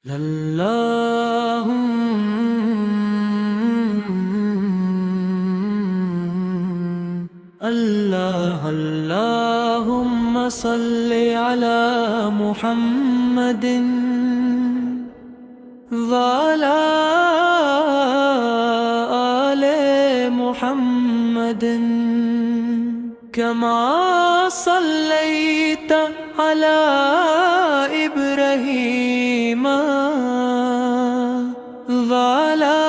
अल्लाह अल्लाहुम्मा सल्ली अला मुहम्मदिन वअला आले मुहम्मदिन कमा सल्लैत अला इब्राहीम वअला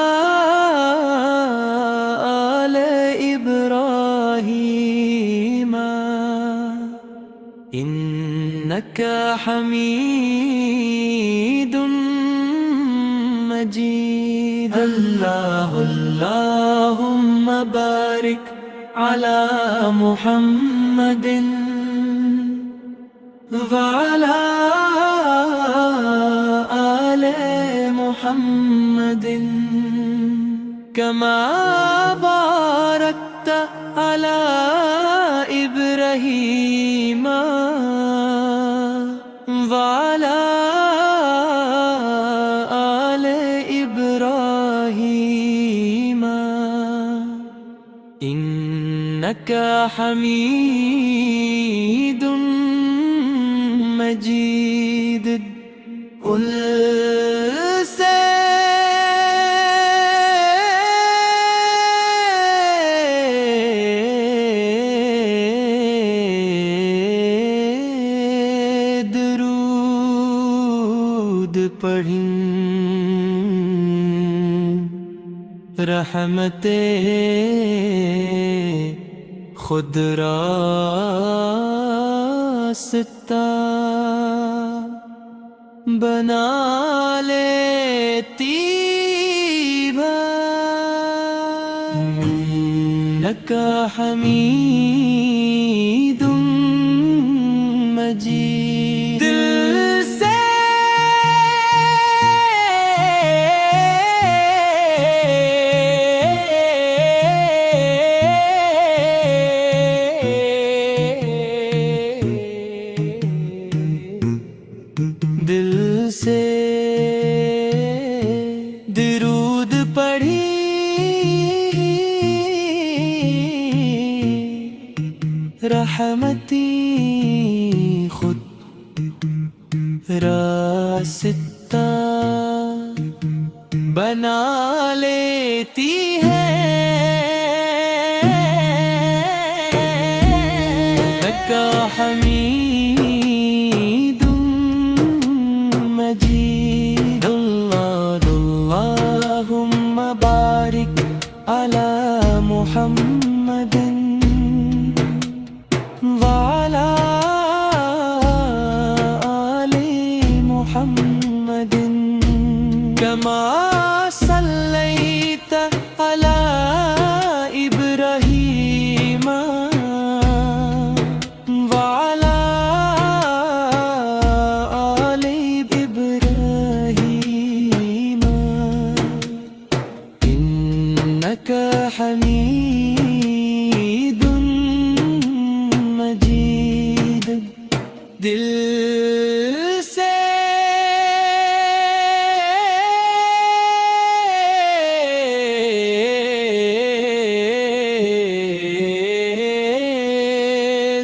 आले इब्राहीम इन्नका हमीदुन मजीद। अल्लाहुम्मा बारिक अला मुहम्मदिन वअला आले मुहम्मदिन कमा बारकत अला इब्राहीम वअला आले इब्राहीम इन्नका हमीदुन मजीद। कुल से दुरूद पढ़ी रहमते खुद रास्ता बना लेती इन्नका हमीदुन मजीद। दिल से दिल से दुरूद पढ़ी रहमती खुद रास्ता बना लेती है। लका हमीदुन मजीद। अल्लाहुम्मा बारिक अला मुहम्मदिन वअला आले मुहम्मदिन कमा सल्लैत अला इब्राहीम वअला आले इब्राहीम इन्नका हमीदुन मजीद। दिल से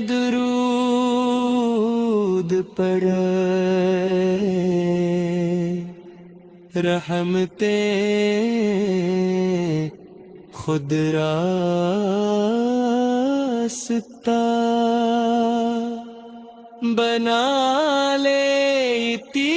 दुरूद पढ़ रहमते खुद रास्ता बना लेती